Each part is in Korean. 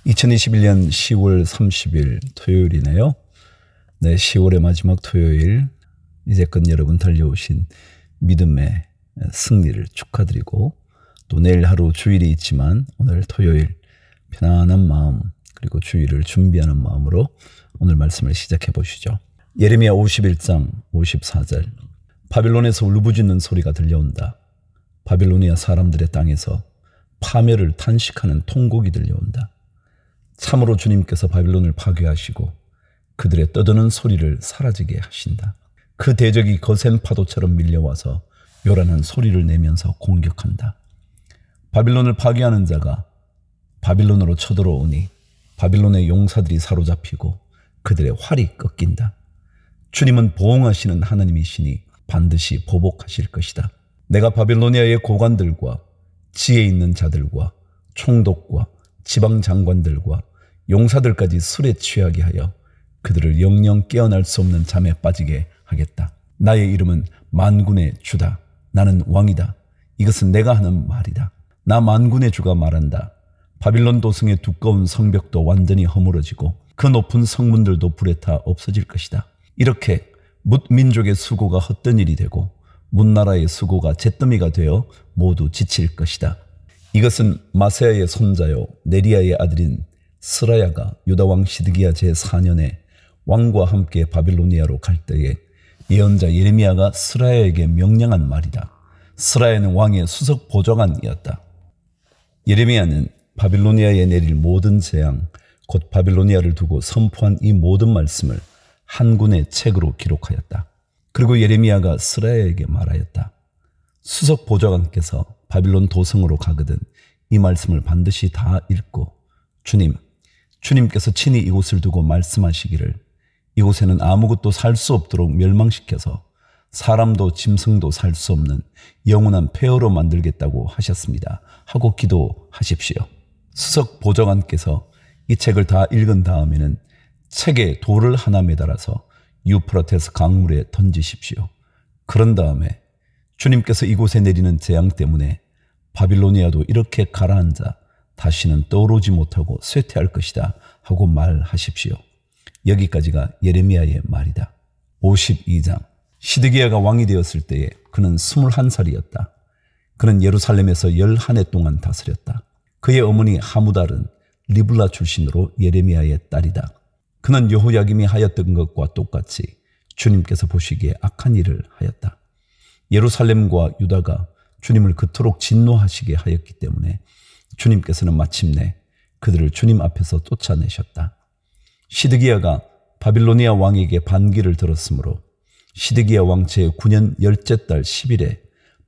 2021년 10월 30일 토요일이네요. 네, 10월의 마지막 토요일, 이제껏 여러분 달려오신 믿음의 승리를 축하드리고, 또 내일 하루 주일이 있지만 오늘 토요일 편안한 마음, 그리고 주일을 준비하는 마음으로 오늘 말씀을 시작해 보시죠. 예레미야 51장 54절. 바빌론에서 울부짖는 소리가 들려온다. 바빌로니아 사람들의 땅에서 파멸을 탄식하는 통곡이 들려온다. 참으로 주님께서 바빌론을 파괴하시고 그들의 떠드는 소리를 사라지게 하신다. 그 대적이 거센 파도처럼 밀려와서 요란한 소리를 내면서 공격한다. 바빌론을 파괴하는 자가 바빌론으로 쳐들어오니 바빌론의 용사들이 사로잡히고 그들의 활이 꺾인다. 주님은 보응하시는 하나님이시니 반드시 보복하실 것이다. 내가 바빌로니아의 고관들과 지혜 있는 자들과 총독과 지방 장관들과 용사들까지 술에 취하게 하여 그들을 영영 깨어날 수 없는 잠에 빠지게 하겠다. 나의 이름은 만군의 주다. 나는 왕이다. 이것은 내가 하는 말이다. 나 만군의 주가 말한다. 바빌론 도성의 두꺼운 성벽도 완전히 허물어지고 그 높은 성문들도 불에 타 없어질 것이다. 이렇게 뭇민족의 수고가 헛된 일이 되고 뭇나라의 수고가 잿더미가 되어 모두 지칠 것이다. 이것은 마세야의 손자요 네리야의 아들인 스라야가 유다왕 시드기야 제4년에 왕과 함께 바빌로니아로 갈 때에 예언자 예레미야가 스라야에게 명령한 말이다. 스라야는 왕의 수석 보좌관이었다. 예레미야는 바빌로니아에 내릴 모든 재앙, 곧 바빌로니아를 두고 선포한 이 모든 말씀을 한 군의 책으로 기록하였다. 그리고 예레미야가 스라야에게 말하였다. 수석 보좌관께서 바빌론 도성으로 가거든 이 말씀을 반드시 다 읽고 주님께서 친히 이곳을 두고 말씀하시기를 이곳에는 아무것도 살 수 없도록 멸망시켜서 사람도 짐승도 살 수 없는 영원한 폐허로 만들겠다고 하셨습니다. 하고 기도하십시오. 수석 보좌관께서 이 책을 다 읽은 다음에는 책에 돌을 하나 매달아서 유프라테스 강물에 던지십시오. 그런 다음에 주님께서 이곳에 내리는 재앙 때문에 바빌로니아도 이렇게 가라앉아 다시는 떠오르지 못하고 쇠퇴할 것이다 하고 말하십시오. 여기까지가 예레미야의 말이다. 52장. 시드기야가 왕이 되었을 때에 그는 21살이었다. 그는 예루살렘에서 11해 동안 다스렸다. 그의 어머니 하무달은 리블라 출신으로 예레미야의 딸이다. 그는 여호야김이 하였던 것과 똑같이 주님께서 보시기에 악한 일을 하였다. 예루살렘과 유다가 주님을 그토록 진노하시게 하였기 때문에 주님께서는 마침내 그들을 주님 앞에서 쫓아내셨다. 시드기야가 바빌로니아 왕에게 반기를 들었으므로 시드기야 왕 제9년 10째 달 10일에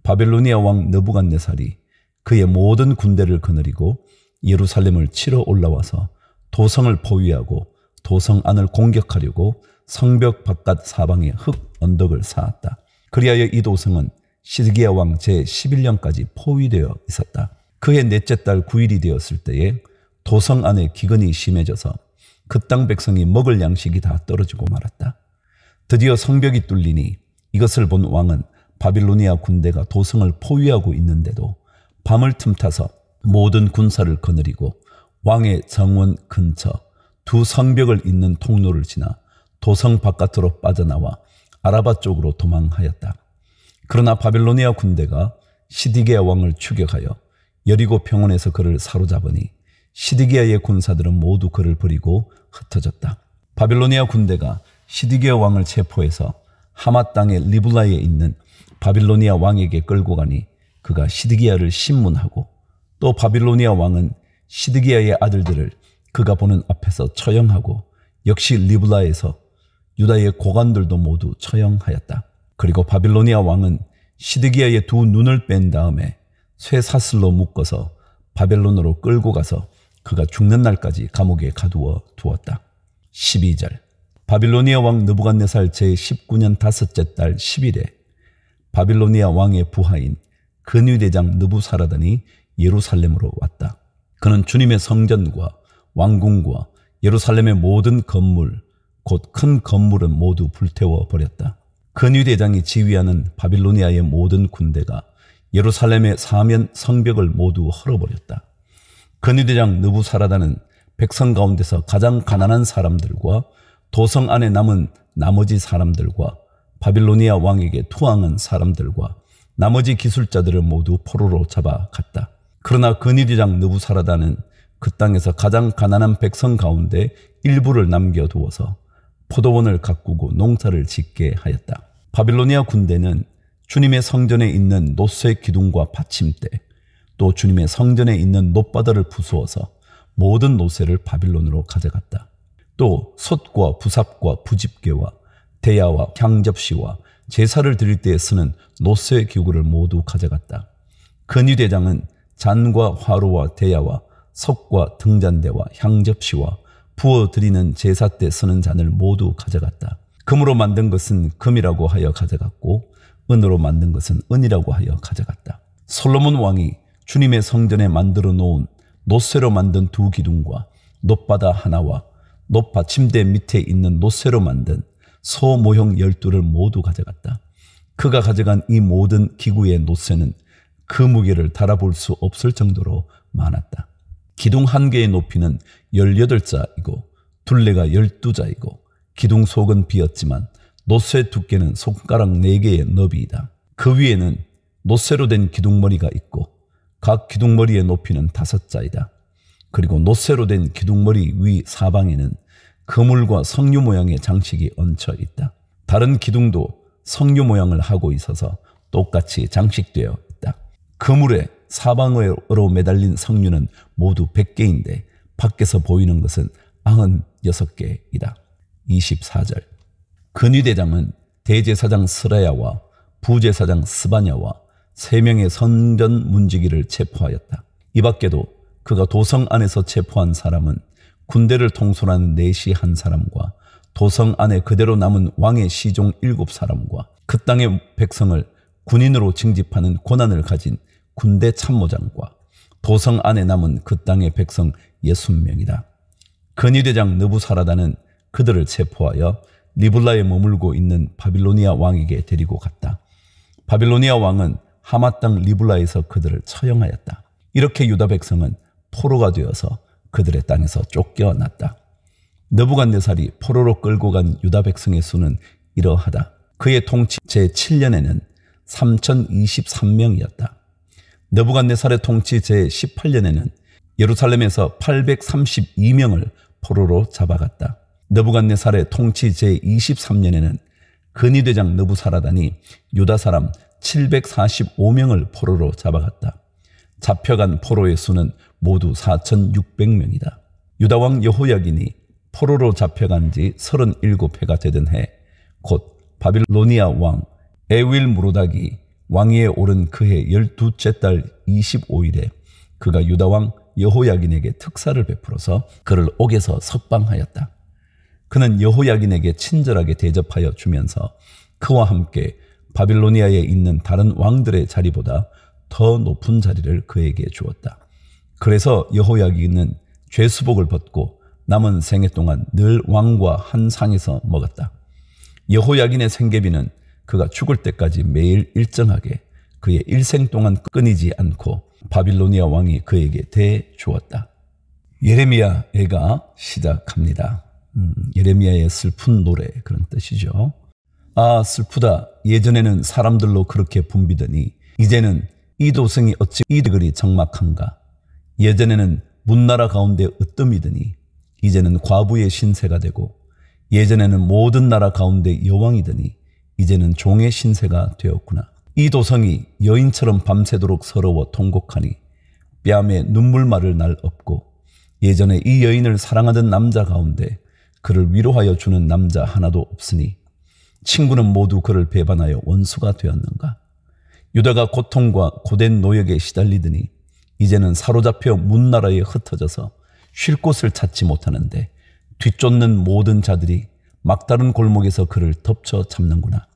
바빌로니아 왕 느부갓네살이 그의 모든 군대를 거느리고 예루살렘을 치러 올라와서 도성을 포위하고 도성 안을 공격하려고 성벽 바깥 사방에 흙 언덕을 쌓았다. 그리하여 이 도성은 시드기야 왕 제11년까지 포위되어 있었다. 그해 넷째 달 9일이 되었을 때에 도성 안에 기근이 심해져서 그 땅 백성이 먹을 양식이 다 떨어지고 말았다. 드디어 성벽이 뚫리니 이것을 본 왕은 바빌로니아 군대가 도성을 포위하고 있는데도 밤을 틈타서 모든 군사를 거느리고 왕의 정원 근처 두 성벽을 잇는 통로를 지나 도성 바깥으로 빠져나와 아라바 쪽으로 도망하였다. 그러나 바빌로니아 군대가 시드기야 왕을 추격하여 여리고 평원에서 그를 사로잡으니 시드기야의 군사들은 모두 그를 버리고 흩어졌다. 바빌로니아 군대가 시드기야 왕을 체포해서 하맛 땅의 리블라에 있는 바빌로니아 왕에게 끌고 가니 그가 시드기야를 신문하고 또 바빌로니아 왕은 시드기야의 아들들을 그가 보는 앞에서 처형하고 역시 리블라에서 유다의 고관들도 모두 처형하였다. 그리고 바빌로니아 왕은 시드기야의 두 눈을 뺀 다음에 쇠사슬로 묶어서 바벨론으로 끌고 가서 그가 죽는 날까지 감옥에 가두어 두었다. 12절. 바빌로니아 왕 느부갓네살 제19년 5째 달 10일에 바빌로니아 왕의 부하인 근위대장 느부사라단이 예루살렘으로 왔다. 그는 주님의 성전과 왕궁과 예루살렘의 모든 건물, 곧 큰 건물은 모두 불태워 버렸다. 근위대장이 지휘하는 바빌로니아의 모든 군대가 예루살렘의 사면 성벽을 모두 헐어버렸다. 근위대장 느부사라단은 백성 가운데서 가장 가난한 사람들과 도성 안에 남은 나머지 사람들과 바빌로니아 왕에게 투항한 사람들과 나머지 기술자들을 모두 포로로 잡아갔다. 그러나 근위대장 느부사라단은 그 땅에서 가장 가난한 백성 가운데 일부를 남겨두어서 포도원을 가꾸고 농사를 짓게 하였다. 바빌로니아 군대는 주님의 성전에 있는 노쇠 기둥과 받침대, 또 주님의 성전에 있는 놋바다를 부수어서 모든 노쇠를 바빌론으로 가져갔다. 또 솥과 부삽과 부집개와 대야와 향접시와 제사를 드릴 때에 쓰는 노쇠 기구를 모두 가져갔다. 근위대장은 잔과 화로와 대야와 석과 등잔대와 향접시와 부어드리는 제사 때 쓰는 잔을 모두 가져갔다. 금으로 만든 것은 금이라고 하여 가져갔고 은으로 만든 것은 은이라고 하여 가져갔다. 솔로몬 왕이 주님의 성전에 만들어 놓은 노쇠로 만든 두 기둥과 놋바다 하나와 놋받침대 밑에 있는 노쇠로 만든 소 모형 12를 모두 가져갔다. 그가 가져간 이 모든 기구의 노쇠는 그 무게를 달아볼 수 없을 정도로 많았다. 기둥 한 개의 높이는 18자이고 둘레가 12자이고 기둥 속은 비었지만 노쇠 두께는 손가락 4개의 너비이다. 그 위에는 노쇠로 된 기둥머리가 있고 각 기둥머리의 높이는 5자이다. 그리고 노쇠로 된 기둥머리 위 사방에는 그물과 석류 모양의 장식이 얹혀 있다. 다른 기둥도 석류 모양을 하고 있어서 똑같이 장식되어 있다. 그물에 사방으로 매달린 석류는 모두 100개인데 밖에서 보이는 것은 96개이다. 24절. 근위대장은 대제사장 스라야와 부제사장 스바냐와 3명의 성전 문지기를 체포하였다. 이 밖에도 그가 도성 안에서 체포한 사람은 군대를 통솔하는 내시 1사람과 도성 안에 그대로 남은 왕의 시종 7사람과 그 땅의 백성을 군인으로 징집하는 권한을 가진 군대 참모장과 도성 안에 남은 그 땅의 백성 60명이다. 근위대장 느부사라단은 그들을 체포하여 리블라에 머물고 있는 바빌로니아 왕에게 데리고 갔다. 바빌로니아 왕은 하마 땅 리블라에서 그들을 처형하였다. 이렇게 유다 백성은 포로가 되어서 그들의 땅에서 쫓겨났다. 느부갓네살이 포로로 끌고 간 유다 백성의 수는 이러하다. 그의 통치 제7년에는 3023명이었다. 느부갓네살의 통치 제18년에는 예루살렘에서 832명을 포로로 잡아갔다. 느부갓네살의 통치 제23년에는 근위대장 느부사라단이 유다 사람 745명을 포로로 잡아갔다. 잡혀간 포로의 수는 모두 4600명이다. 유다왕 여호야긴이 포로로 잡혀간 지 37해가 되던 해, 곧 바빌로니아 왕 에윌무로닥이 왕위에 오른 그해 12째 달 25일에 그가 유다왕 여호야긴에게 특사를 베풀어서 그를 옥에서 석방하였다. 그는 여호야긴에게 친절하게 대접하여 주면서 그와 함께 바빌로니아에 있는 다른 왕들의 자리보다 더 높은 자리를 그에게 주었다. 그래서 여호야긴은 죄수복을 벗고 남은 생애 동안 늘 왕과 한 상에서 먹었다. 여호야긴의 생계비는 그가 죽을 때까지 매일 일정하게 그의 일생 동안 끊이지 않고 바빌로니아 왕이 그에게 대주었다. 예레미야애가 시작합니다. 예레미야의 슬픈 노래, 그런 뜻이죠. 아, 슬프다. 예전에는 사람들로 그렇게 붐비더니 이제는 이 도성이 어찌 이리 적막한가. 예전에는 문나라 가운데 으뜸이더니 이제는 과부의 신세가 되고, 예전에는 모든 나라 가운데 여왕이더니 이제는 종의 신세가 되었구나. 이 도성이 여인처럼 밤새도록 서러워 통곡하니 뺨에 눈물 마를 날 없고, 예전에 이 여인을 사랑하던 남자 가운데 그를 위로하여 주는 남자 하나도 없으니 친구는 모두 그를 배반하여 원수가 되었는가. 유다가 고통과 고된 노역에 시달리더니 이제는 사로잡혀 문나라에 흩어져서 쉴 곳을 찾지 못하는데 뒤쫓는 모든 자들이 막다른 골목에서 그를 덮쳐 잡는구나.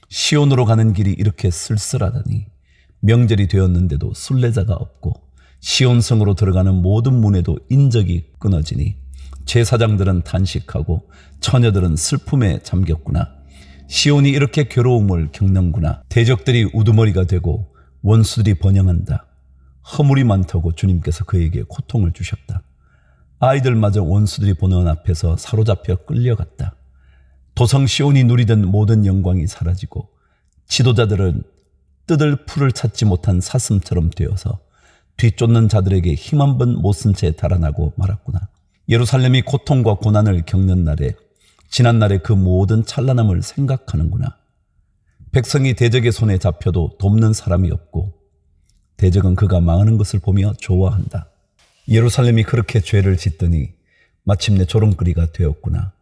시온으로 가는 길이 이렇게 쓸쓸하다니 명절이 되었는데도 순례자가 없고 시온성으로 들어가는 모든 문에도 인적이 끊어지니 제사장들은 단식하고 처녀들은 슬픔에 잠겼구나. 시온이 이렇게 괴로움을 겪는구나. 대적들이 우두머리가 되고 원수들이 번영한다. 허물이 많다고 주님께서 그에게 고통을 주셨다. 아이들마저 원수들이 보는 앞에서 사로잡혀 끌려갔다. 도성 시온이 누리던 모든 영광이 사라지고 지도자들은 뜯을 풀을 찾지 못한 사슴처럼 되어서 뒤쫓는 자들에게 힘 한 번 못 쓴 채 달아나고 말았구나. 예루살렘이 고통과 고난을 겪는 날에 지난날의 그 모든 찬란함을 생각하는구나. 백성이 대적의 손에 잡혀도 돕는 사람이 없고 대적은 그가 망하는 것을 보며 좋아한다. 예루살렘이 그렇게 죄를 짓더니 마침내 조롱거리가 되었구나.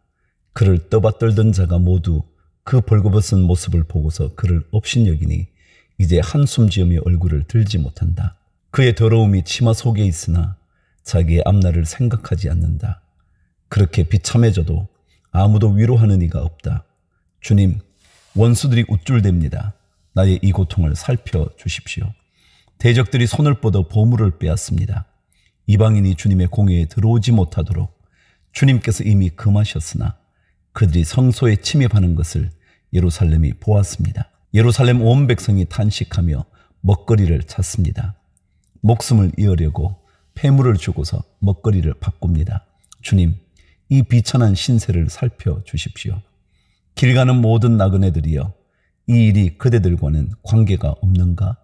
그를 떠받들던 자가 모두 그 벌거벗은 모습을 보고서 그를 업신여기니 이제 한숨 지으며 얼굴을 들지 못한다. 그의 더러움이 치마 속에 있으나 자기의 앞날을 생각하지 않는다. 그렇게 비참해져도 아무도 위로하는 이가 없다. 주님, 원수들이 우쭐댑니다. 나의 이 고통을 살펴주십시오. 대적들이 손을 뻗어 보물을 빼앗습니다. 이방인이 주님의 공회에 들어오지 못하도록 주님께서 이미 금하셨으나 그들이 성소에 침입하는 것을 예루살렘이 보았습니다. 예루살렘 온 백성이 탄식하며 먹거리를 찾습니다. 목숨을 이으려고 폐물을 주고서 먹거리를 바꿉니다. 주님, 이 비천한 신세를 살펴주십시오. 길 가는 모든 나그네들이여, 이 일이 그대들과는 관계가 없는가?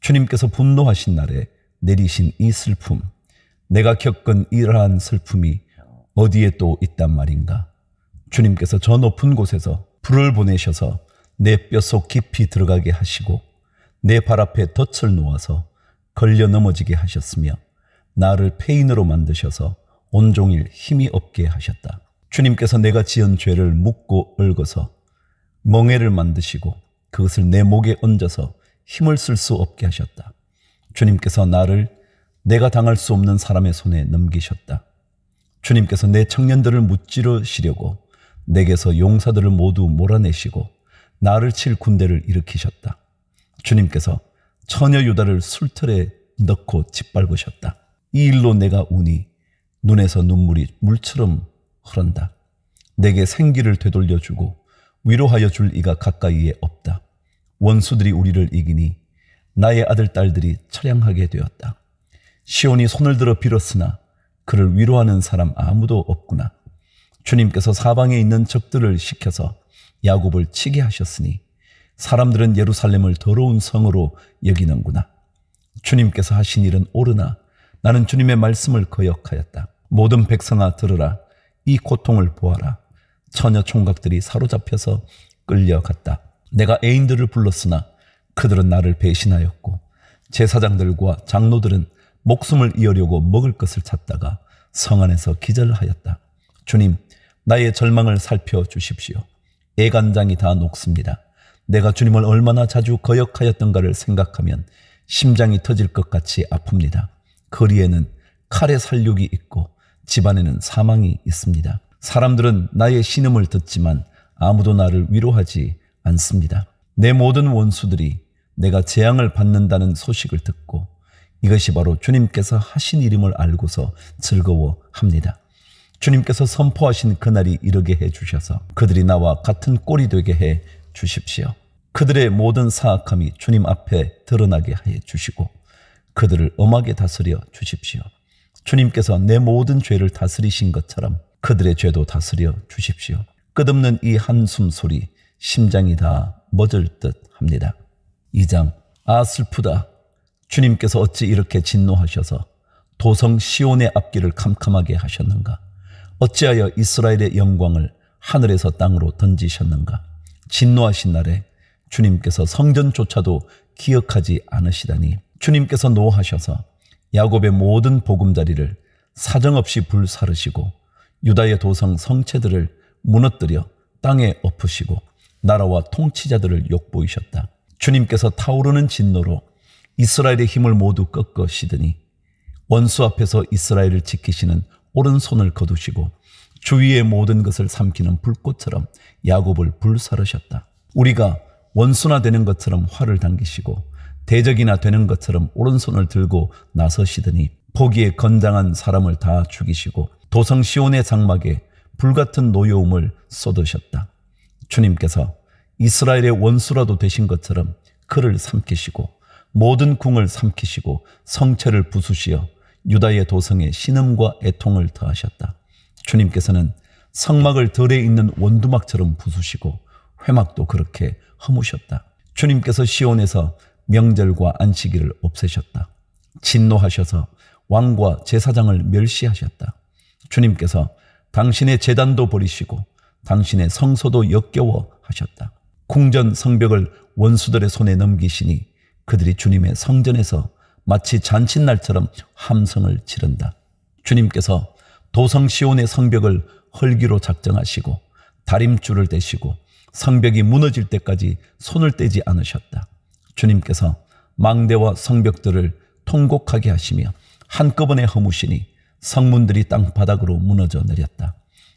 주님께서 분노하신 날에 내리신 이 슬픔, 내가 겪은 이러한 슬픔이 어디에 또 있단 말인가? 주님께서 저 높은 곳에서 불을 보내셔서 내 뼛속 깊이 들어가게 하시고 내 발 앞에 덫을 놓아서 걸려 넘어지게 하셨으며 나를 폐인으로 만드셔서 온종일 힘이 없게 하셨다. 주님께서 내가 지은 죄를 묻고 얽어서 멍에를 만드시고 그것을 내 목에 얹어서 힘을 쓸 수 없게 하셨다. 주님께서 나를 내가 당할 수 없는 사람의 손에 넘기셨다. 주님께서 내 청년들을 무찌르시려고 내게서 용사들을 모두 몰아내시고 나를 칠 군대를 일으키셨다. 주님께서 처녀 유다를 술틀에 넣고 짓밟으셨다. 이 일로 내가 우니 눈에서 눈물이 물처럼 흐른다. 내게 생기를 되돌려주고 위로하여 줄 이가 가까이에 없다. 원수들이 우리를 이기니 나의 아들 딸들이 처량하게 되었다. 시온이 손을 들어 빌었으나 그를 위로하는 사람 아무도 없구나. 주님께서 사방에 있는 적들을 시켜서 야곱을 치게 하셨으니 사람들은 예루살렘을 더러운 성으로 여기는구나. 주님께서 하신 일은 옳으나 나는 주님의 말씀을 거역하였다. 모든 백성아 들으라. 이 고통을 보아라. 처녀 총각들이 사로잡혀서 끌려갔다. 내가 애인들을 불렀으나 그들은 나를 배신하였고 제사장들과 장로들은 목숨을 이으려고 먹을 것을 찾다가 성 안에서 기절하였다. 주님, 나의 절망을 살펴주십시오. 애간장이 다 녹습니다. 내가 주님을 얼마나 자주 거역하였던가를 생각하면 심장이 터질 것 같이 아픕니다. 거리에는 칼의 살육이 있고 집안에는 사망이 있습니다. 사람들은 나의 신음을 듣지만 아무도 나를 위로하지 않습니다. 내 모든 원수들이 내가 재앙을 받는다는 소식을 듣고 이것이 바로 주님께서 하신 일임을 알고서 즐거워합니다. 주님께서 선포하신 그날이 이르게 해주셔서 그들이 나와 같은 꼴이 되게 해 주십시오. 그들의 모든 사악함이 주님 앞에 드러나게 해 주시고 그들을 엄하게 다스려 주십시오. 주님께서 내 모든 죄를 다스리신 것처럼 그들의 죄도 다스려 주십시오. 끝없는 이 한숨 소리 심장이 다 멎을 듯 합니다. 2장. 아 슬프다. 주님께서 어찌 이렇게 진노하셔서 도성 시온의 앞길을 캄캄하게 하셨는가? 어찌하여 이스라엘의 영광을 하늘에서 땅으로 던지셨는가? 진노하신 날에 주님께서 성전조차도 기억하지 않으시다니 주님께서 노하셔서 야곱의 모든 보금자리를 사정없이 불사르시고 유다의 도성 성체들을 무너뜨려 땅에 엎으시고 나라와 통치자들을 욕보이셨다. 주님께서 타오르는 진노로 이스라엘의 힘을 모두 꺾으시더니 원수 앞에서 이스라엘을 지키시는 오른손을 거두시고 주위의 모든 것을 삼키는 불꽃처럼 야곱을 불사르셨다. 우리가 원수나 되는 것처럼 활을 당기시고 대적이나 되는 것처럼 오른손을 들고 나서시더니 보기에 건장한 사람을 다 죽이시고 도성 시온의 장막에 불같은 노여움을 쏟으셨다. 주님께서 이스라엘의 원수라도 되신 것처럼 그를 삼키시고 모든 궁을 삼키시고 성체를 부수시어 유다의 도성에 신음과 애통을 더하셨다. 주님께서는 성막을 덜에 있는 원두막처럼 부수시고 회막도 그렇게 허무셨다. 주님께서 시온에서 명절과 안식일을 없애셨다. 진노하셔서 왕과 제사장을 멸시하셨다. 주님께서 당신의 제단도 버리시고 당신의 성소도 역겨워하셨다. 궁전 성벽을 원수들의 손에 넘기시니 그들이 주님의 성전에서 마치 잔칫날처럼 함성을 지른다. 주님께서 도성 시온의 성벽을 헐기로 작정하시고 다림줄을 대시고 성벽이 무너질 때까지 손을 떼지 않으셨다. 주님께서 망대와 성벽들을 통곡하게 하시며 한꺼번에 허무시니 성문들이 땅바닥으로 무너져 내렸다.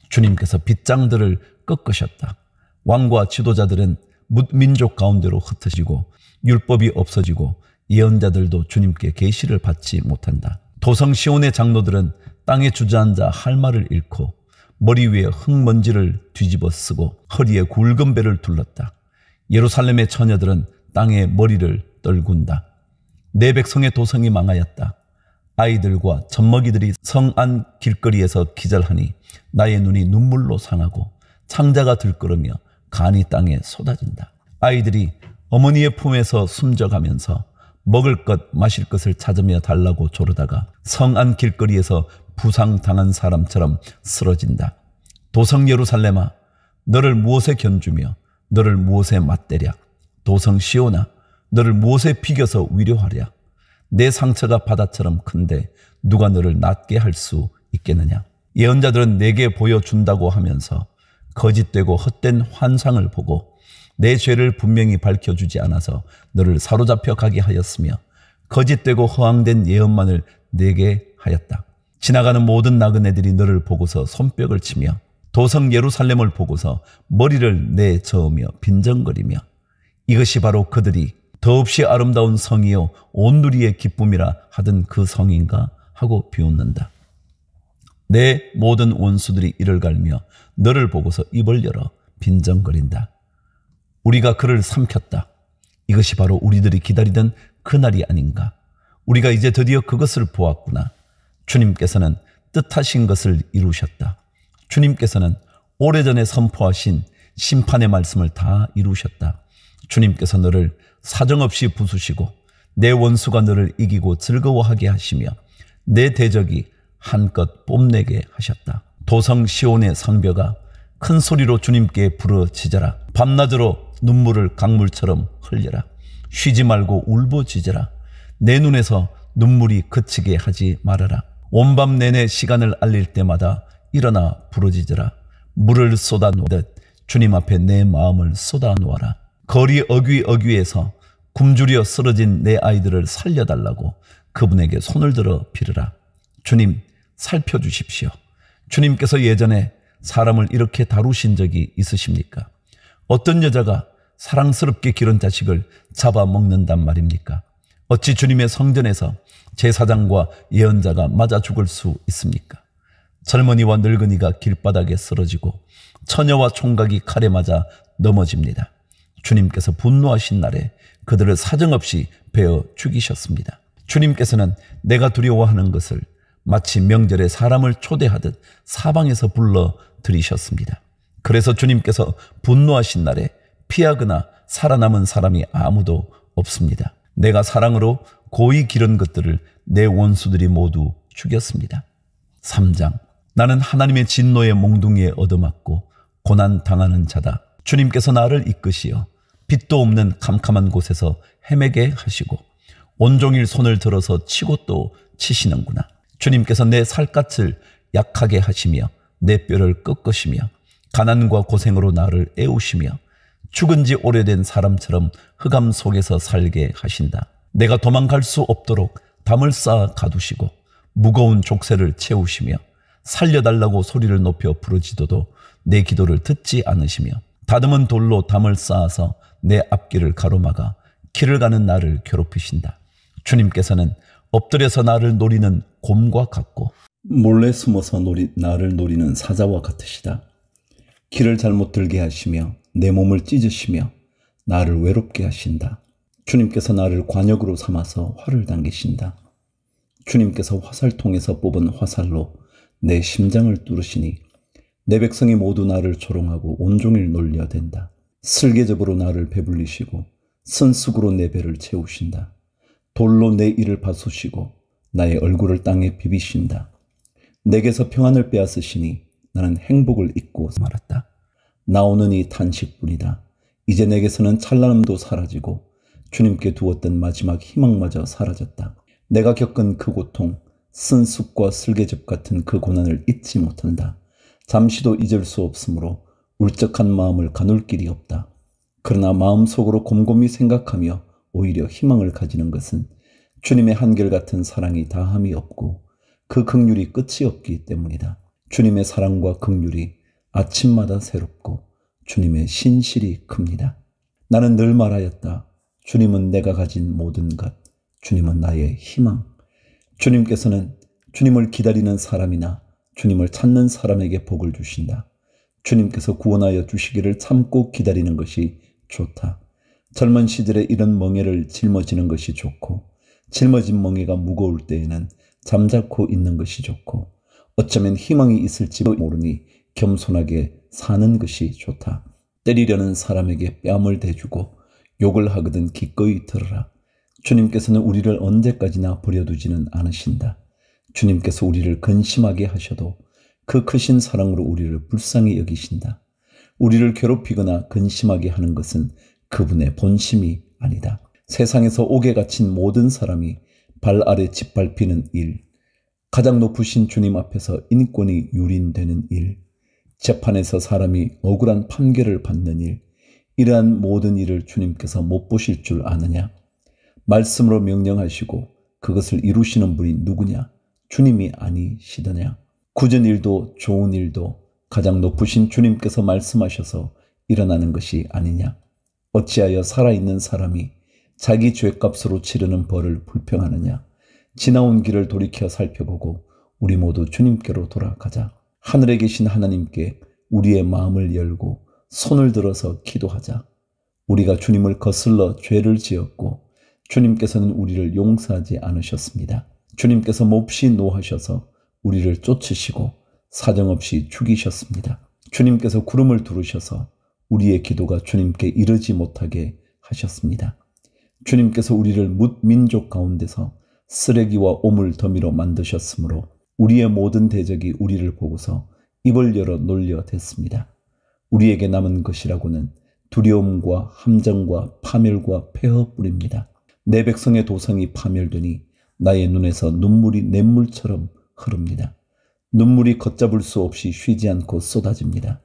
주님께서 빗장들을 꺾으셨다. 왕과 지도자들은 민족 가운데로 흩어지고 율법이 없어지고 예언자들도 주님께 계시를 받지 못한다. 도성 시온의 장로들은 땅에 주저앉아 할 말을 잃고 머리 위에 흙먼지를 뒤집어 쓰고 허리에 굵은 배를 둘렀다. 예루살렘의 처녀들은 땅에 머리를 떨군다. 내 백성의 도성이 망하였다. 아이들과 젖먹이들이 성 안 길거리에서 기절하니 나의 눈이 눈물로 상하고 창자가 들끓으며 간이 땅에 쏟아진다. 아이들이 어머니의 품에서 숨져가면서 먹을 것 마실 것을 찾으며 달라고 조르다가 성 안 길거리에서 부상당한 사람처럼 쓰러진다. 도성 예루살렘아, 너를 무엇에 견주며 너를 무엇에 맞대랴. 도성 시온아, 너를 무엇에 비겨서 위로하랴. 내 상처가 바다처럼 큰데 누가 너를 낫게 할 수 있겠느냐. 예언자들은 내게 보여준다고 하면서 거짓되고 헛된 환상을 보고 내 죄를 분명히 밝혀주지 않아서 너를 사로잡혀 가게 하였으며 거짓되고 허황된 예언만을 내게 하였다. 지나가는 모든 나그네들이 너를 보고서 손뼉을 치며 도성 예루살렘을 보고서 머리를 내저으며 빈정거리며 이것이 바로 그들이 더없이 아름다운 성이요 온 누리의 기쁨이라 하던 그 성인가 하고 비웃는다. 내 모든 원수들이 이를 갈며 너를 보고서 입을 열어 빈정거린다. 우리가 그를 삼켰다. 이것이 바로 우리들이 기다리던 그날이 아닌가. 우리가 이제 드디어 그것을 보았구나. 주님께서는 뜻하신 것을 이루셨다. 주님께서는 오래전에 선포하신 심판의 말씀을 다 이루셨다. 주님께서 너를 사정없이 부수시고 내 원수가 너를 이기고 즐거워하게 하시며 내 대적이 한껏 뽐내게 하셨다. 도성 시온의 성벽아, 큰 소리로 주님께 부르짖어라. 밤낮으로 눈물을 강물처럼 흘려라. 쉬지 말고 울부짖어라. 내 눈에서 눈물이 그치게 하지 말아라. 온밤 내내 시간을 알릴 때마다 일어나 부르짖어라. 물을 쏟아놓듯 주님 앞에 내 마음을 쏟아놓아라. 거리 어귀어귀에서 굶주려 쓰러진 내 아이들을 살려달라고 그분에게 손을 들어 빌으라. 주님, 살펴주십시오. 주님께서 예전에 사람을 이렇게 다루신 적이 있으십니까? 어떤 여자가 사랑스럽게 기른 자식을 잡아먹는단 말입니까? 어찌 주님의 성전에서 제사장과 예언자가 맞아 죽을 수 있습니까? 젊은이와 늙은이가 길바닥에 쓰러지고 처녀와 총각이 칼에 맞아 넘어집니다. 주님께서 분노하신 날에 그들을 사정없이 베어 죽이셨습니다. 주님께서는 내가 두려워하는 것을 마치 명절에 사람을 초대하듯 사방에서 불러들이셨습니다. 그래서 주님께서 분노하신 날에 피하거나 살아남은 사람이 아무도 없습니다. 내가 사랑으로 고이 기른 것들을 내 원수들이 모두 죽였습니다. 3장. 나는 하나님의 진노의 몽둥이에 얻어맞고 고난 당하는 자다. 주님께서 나를 이끄시어 빛도 없는 캄캄한 곳에서 헤매게 하시고 온종일 손을 들어서 치고 또 치시는구나. 주님께서 내 살갗을 약하게 하시며 내 뼈를 꺾으시며 가난과 고생으로 나를 애우시며 죽은 지 오래된 사람처럼 흑암 속에서 살게 하신다. 내가 도망갈 수 없도록 담을 쌓아 가두시고 무거운 족쇄를 채우시며 살려달라고 소리를 높여 부르짖어도 내 기도를 듣지 않으시며 다듬은 돌로 담을 쌓아서 내 앞길을 가로막아 길을 가는 나를 괴롭히신다. 주님께서는 엎드려서 나를 노리는 곰과 같고 몰래 숨어서 나를 노리는 사자와 같으시다. 길을 잘못 들게 하시며 내 몸을 찢으시며 나를 외롭게 하신다. 주님께서 나를 관역으로 삼아서 활을 당기신다. 주님께서 화살통에서 뽑은 화살로 내 심장을 뚫으시니 내 백성이 모두 나를 조롱하고 온종일 놀려댄다. 슬개접으로 나를 배불리시고 쓴쑥으로 내 배를 채우신다. 돌로 내 이를 바수시고 나의 얼굴을 땅에 비비신다. 내게서 평안을 빼앗으시니 나는 행복을 잊고 말았다. 나오는 이 탄식뿐이다. 이제 내게서는 찬란함도 사라지고 주님께 두었던 마지막 희망마저 사라졌다. 내가 겪은 그 고통, 쓴쑥과 슬개접 같은 그 고난을 잊지 못한다. 잠시도 잊을 수 없으므로 울적한 마음을 가눌 길이 없다. 그러나 마음속으로 곰곰이 생각하며 오히려 희망을 가지는 것은 주님의 한결같은 사랑이 다함이 없고 그 긍휼이 끝이 없기 때문이다. 주님의 사랑과 긍휼이 아침마다 새롭고 주님의 신실이 큽니다. 나는 늘 말하였다. 주님은 내가 가진 모든 것, 주님은 나의 희망. 주님께서는 주님을 기다리는 사람이나 주님을 찾는 사람에게 복을 주신다. 주님께서 구원하여 주시기를 참고 기다리는 것이 좋다. 젊은 시절에 이런 멍에를 짊어지는 것이 좋고 짊어진 멍에가 무거울 때에는 잠자코 있는 것이 좋고 어쩌면 희망이 있을지도 모르니 겸손하게 사는 것이 좋다. 때리려는 사람에게 뺨을 대주고 욕을 하거든 기꺼이 들으라. 주님께서는 우리를 언제까지나 버려두지는 않으신다. 주님께서 우리를 근심하게 하셔도 그 크신 사랑으로 우리를 불쌍히 여기신다. 우리를 괴롭히거나 근심하게 하는 것은 그분의 본심이 아니다. 세상에서 옥에 갇힌 모든 사람이 발 아래 짓밟히는 일, 가장 높으신 주님 앞에서 인권이 유린되는 일, 재판에서 사람이 억울한 판결을 받는 일, 이러한 모든 일을 주님께서 못 보실 줄 아느냐? 말씀으로 명령하시고 그것을 이루시는 분이 누구냐? 주님이 아니시더냐? 굳은 일도 좋은 일도 가장 높으신 주님께서 말씀하셔서 일어나는 것이 아니냐? 어찌하여 살아있는 사람이 자기 죄값으로 치르는 벌을 불평하느냐? 지나온 길을 돌이켜 살펴보고 우리 모두 주님께로 돌아가자. 하늘에 계신 하나님께 우리의 마음을 열고 손을 들어서 기도하자. 우리가 주님을 거슬러 죄를 지었고 주님께서는 우리를 용서하지 않으셨습니다. 주님께서 몹시 노하셔서 우리를 쫓으시고 사정없이 죽이셨습니다. 주님께서 구름을 두르셔서 우리의 기도가 주님께 이르지 못하게 하셨습니다. 주님께서 우리를 뭇 민족 가운데서 쓰레기와 오물 더미로 만드셨으므로 우리의 모든 대적이 우리를 보고서 입을 열어 놀려댔습니다. 우리에게 남은 것이라고는 두려움과 함정과 파멸과 폐허뿐입니다. 내 백성의 도성이 파멸되니 나의 눈에서 눈물이 냇물처럼 흐릅니다. 눈물이 걷잡을 수 없이 쉬지 않고 쏟아집니다.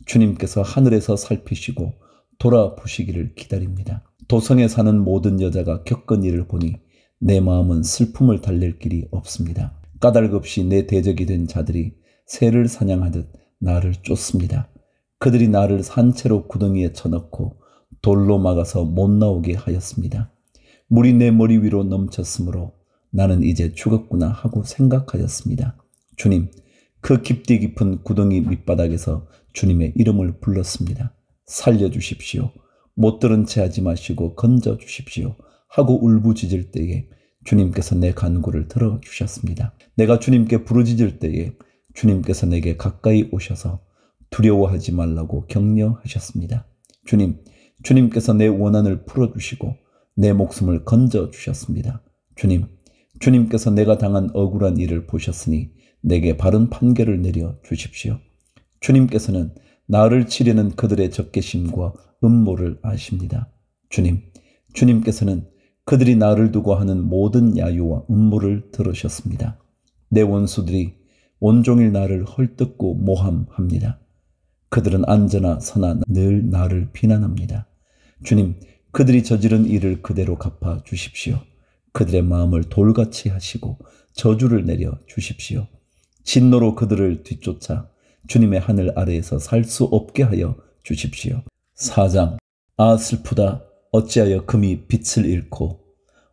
주님께서 하늘에서 살피시고 돌아보시기를 기다립니다. 도성에 사는 모든 여자가 겪은 일을 보니 내 마음은 슬픔을 달랠 길이 없습니다. 까닭없이 내 대적이 된 자들이 새를 사냥하듯 나를 쫓습니다. 그들이 나를 산채로 구덩이에 쳐넣고 돌로 막아서 못 나오게 하였습니다. 물이 내 머리 위로 넘쳤으므로 나는 이제 죽었구나 하고 생각하였습니다. 주님, 그 깊디 깊은 구덩이 밑바닥에서 주님의 이름을 불렀습니다. 살려주십시오. 못 들은 채 하지 마시고 건져주십시오 하고 울부짖을 때에 주님께서 내 간구를 들어주셨습니다. 내가 주님께 부르짖을 때에 주님께서 내게 가까이 오셔서 두려워하지 말라고 격려하셨습니다. 주님께서 내 원한을 풀어주시고 내 목숨을 건져주셨습니다. 주님께서 내가 당한 억울한 일을 보셨으니 내게 바른 판결을 내려 주십시오. 주님께서는 나를 치려는 그들의 적개심과 음모를 아십니다. 주님께서는 그들이 나를 두고 하는 모든 야유와 음모를 들으셨습니다. 내 원수들이 온종일 나를 헐뜯고 모함합니다. 그들은 앉으나 서나 늘 나를 비난합니다. 주님, 그들이 저지른 일을 그대로 갚아 주십시오. 그들의 마음을 돌같이 하시고 저주를 내려 주십시오. 진노로 그들을 뒤쫓아 주님의 하늘 아래에서 살 수 없게 하여 주십시오. 4장. 아 슬프다. 어찌하여 금이 빛을 잃고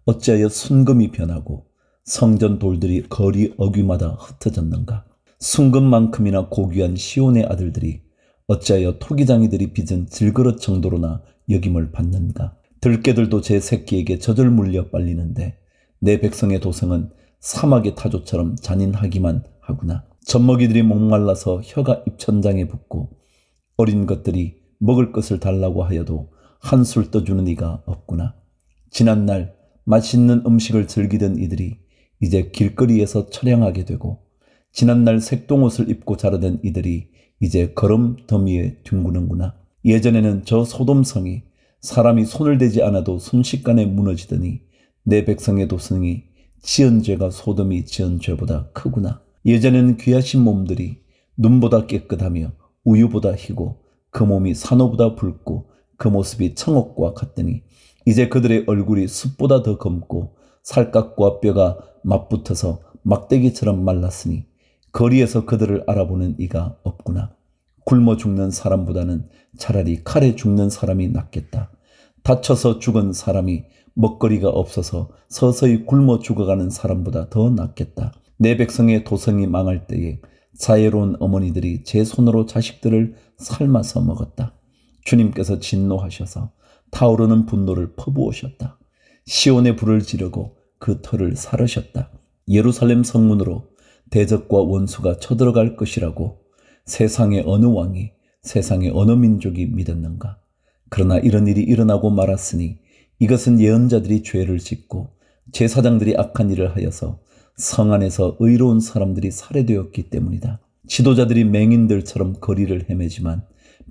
어찌하여 순금이 변하고 성전 돌들이 거리 어귀마다 흩어졌는가. 순금만큼이나 고귀한 시온의 아들들이 어찌하여 토기장이들이 빚은 질그릇 정도로나 여김을 받는가. 들깨들도 제 새끼에게 젖을 물려 빨리는데 내 백성의 도성은 사막의 타조처럼 잔인하기만 하구나. 젖먹이들이 목말라서 혀가 입천장에 붙고 어린 것들이 먹을 것을 달라고 하여도 한술 떠주는 이가 없구나. 지난날 맛있는 음식을 즐기던 이들이 이제 길거리에서 처량하게 되고 지난날 색동옷을 입고 자라던 이들이 이제 거름 더미에 뒹구는구나. 예전에는 저 소돔성이 사람이 손을 대지 않아도 순식간에 무너지더니 내 백성의 도성이 지은 죄가 소돔이 지은 죄보다 크구나. 예전에는 귀하신 몸들이 눈보다 깨끗하며 우유보다 희고 그 몸이 산호보다 붉고 그 모습이 청옥과 같더니 이제 그들의 얼굴이 숯보다 더 검고 살갗과 뼈가 맞붙어서 막대기처럼 말랐으니 거리에서 그들을 알아보는 이가 없구나. 굶어 죽는 사람보다는 차라리 칼에 죽는 사람이 낫겠다. 다쳐서 죽은 사람이 먹거리가 없어서 서서히 굶어 죽어가는 사람보다 더 낫겠다. 내 백성의 도성이 망할 때에 자애로운 어머니들이 제 손으로 자식들을 삶아서 먹었다. 주님께서 진노하셔서 타오르는 분노를 퍼부으셨다. 시온에 불을 지르고 그 터를 사르셨다. 예루살렘 성문으로 대적과 원수가 쳐들어갈 것이라고 세상의 어느 왕이 세상의 어느 민족이 믿었는가. 그러나 이런 일이 일어나고 말았으니 이것은 예언자들이 죄를 짓고 제사장들이 악한 일을 하여서 성 안에서 의로운 사람들이 살해되었기 때문이다. 지도자들이 맹인들처럼 거리를 헤매지만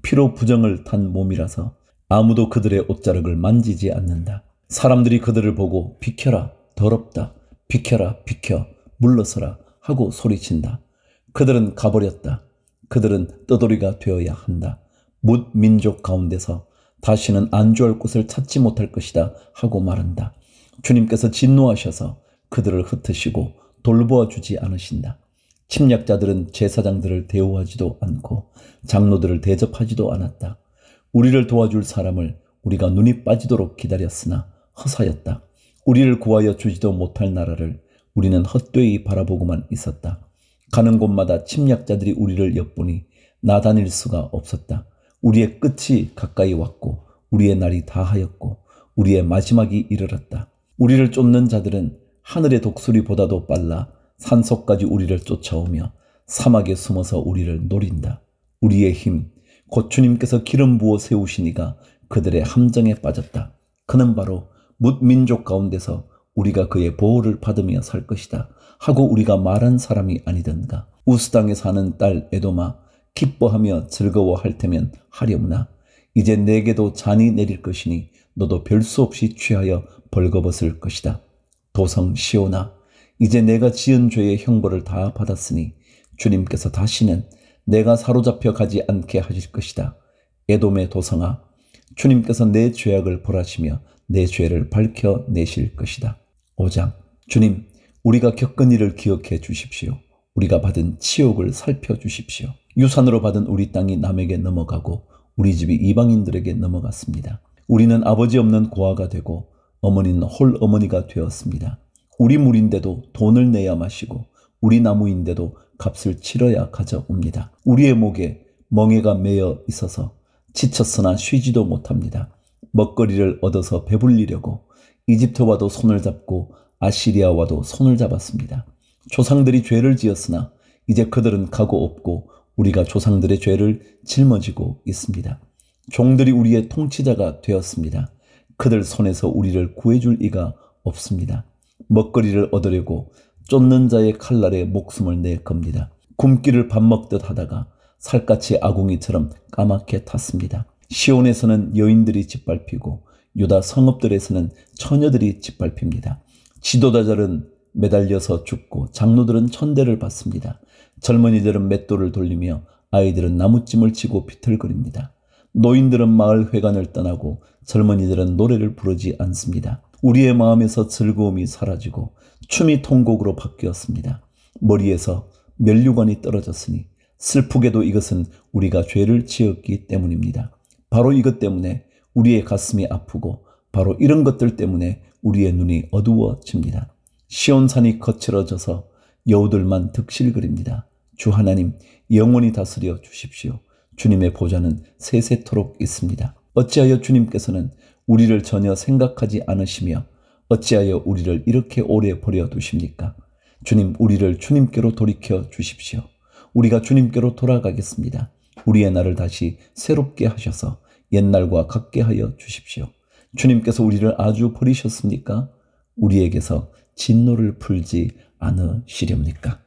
피로 부정을 탄 몸이라서 아무도 그들의 옷자락을 만지지 않는다. 사람들이 그들을 보고 비켜라, 더럽다, 비켜라, 비켜, 물러서라 하고 소리친다. 그들은 가버렸다. 그들은 떠돌이가 되어야 한다. 뭇 민족 가운데서 다시는 안주할 곳을 찾지 못할 것이다 하고 말한다. 주님께서 진노하셔서 그들을 흩으시고 돌보아 주지 않으신다. 침략자들은 제사장들을 대우하지도 않고 장로들을 대접하지도 않았다. 우리를 도와줄 사람을 우리가 눈이 빠지도록 기다렸으나 허사였다. 우리를 구하여 주지도 못할 나라를 우리는 헛되이 바라보고만 있었다. 가는 곳마다 침략자들이 우리를 엿보니 나다닐 수가 없었다. 우리의 끝이 가까이 왔고 우리의 날이 다하였고 우리의 마지막이 이르렀다. 우리를 쫓는 자들은 하늘의 독수리보다도 빨라 산속까지 우리를 쫓아오며 사막에 숨어서 우리를 노린다. 우리의 힘, 곧 주님께서 기름 부어 세우신 이가 그들의 함정에 빠졌다. 그는 바로 뭇 민족 가운데서 우리가 그의 보호를 받으며 살 것이다 하고 우리가 말한 사람이 아니던가. 우스 땅에 사는 딸 에도마, 기뻐하며 즐거워할 테면 하려무나. 이제 내게도 잔이 내릴 것이니 너도 별 수 없이 취하여 벌거벗을 것이다. 도성 시온아, 이제 내가 지은 죄의 형벌을 다 받았으니 주님께서 다시는 내가 사로잡혀 가지 않게 하실 것이다. 에돔의 도성아, 주님께서 내 죄악을 벌하시며 내 죄를 밝혀내실 것이다. 5장. 주님, 우리가 겪은 일을 기억해 주십시오. 우리가 받은 치욕을 살펴주십시오. 유산으로 받은 우리 땅이 남에게 넘어가고 우리 집이 이방인들에게 넘어갔습니다. 우리는 아버지 없는 고아가 되고 어머니는 홀어머니가 되었습니다. 우리 물인데도 돈을 내야 마시고 우리 나무인데도 값을 치러야 가져옵니다. 우리의 목에 멍에가 매여 있어서 지쳤으나 쉬지도 못합니다. 먹거리를 얻어서 배불리려고 이집트와도 손을 잡고 아시리아와도 손을 잡았습니다. 조상들이 죄를 지었으나 이제 그들은 가고 없고 우리가 조상들의 죄를 짊어지고 있습니다. 종들이 우리의 통치자가 되었습니다. 그들 손에서 우리를 구해줄 이가 없습니다. 먹거리를 얻으려고 쫓는 자의 칼날에 목숨을 내 겁니다. 굶기를 밥 먹듯 하다가 살갗이 아궁이처럼 까맣게 탔습니다. 시온에서는 여인들이 짓밟히고 유다 성읍들에서는 처녀들이 짓밟힙니다. 지도자들은 매달려서 죽고 장로들은 천대를 받습니다. 젊은이들은 맷돌을 돌리며 아이들은 나무찜을 치고 비틀거립니다. 노인들은 마을 회관을 떠나고 젊은이들은 노래를 부르지 않습니다. 우리의 마음에서 즐거움이 사라지고 춤이 통곡으로 바뀌었습니다. 머리에서 면류관이 떨어졌으니 슬프게도 이것은 우리가 죄를 지었기 때문입니다. 바로 이것 때문에 우리의 가슴이 아프고 바로 이런 것들 때문에 우리의 눈이 어두워집니다. 시온산이 거칠어져서 여우들만 득실거립니다. 주 하나님, 영원히 다스려 주십시오. 주님의 보좌는 세세토록 있습니다. 어찌하여 주님께서는 우리를 전혀 생각하지 않으시며 어찌하여 우리를 이렇게 오래 버려두십니까? 주님, 우리를 주님께로 돌이켜 주십시오. 우리가 주님께로 돌아가겠습니다. 우리의 날을 다시 새롭게 하셔서 옛날과 같게 하여 주십시오. 주님께서 우리를 아주 버리셨습니까? 우리에게서 진노를 풀지 않으시렵니까?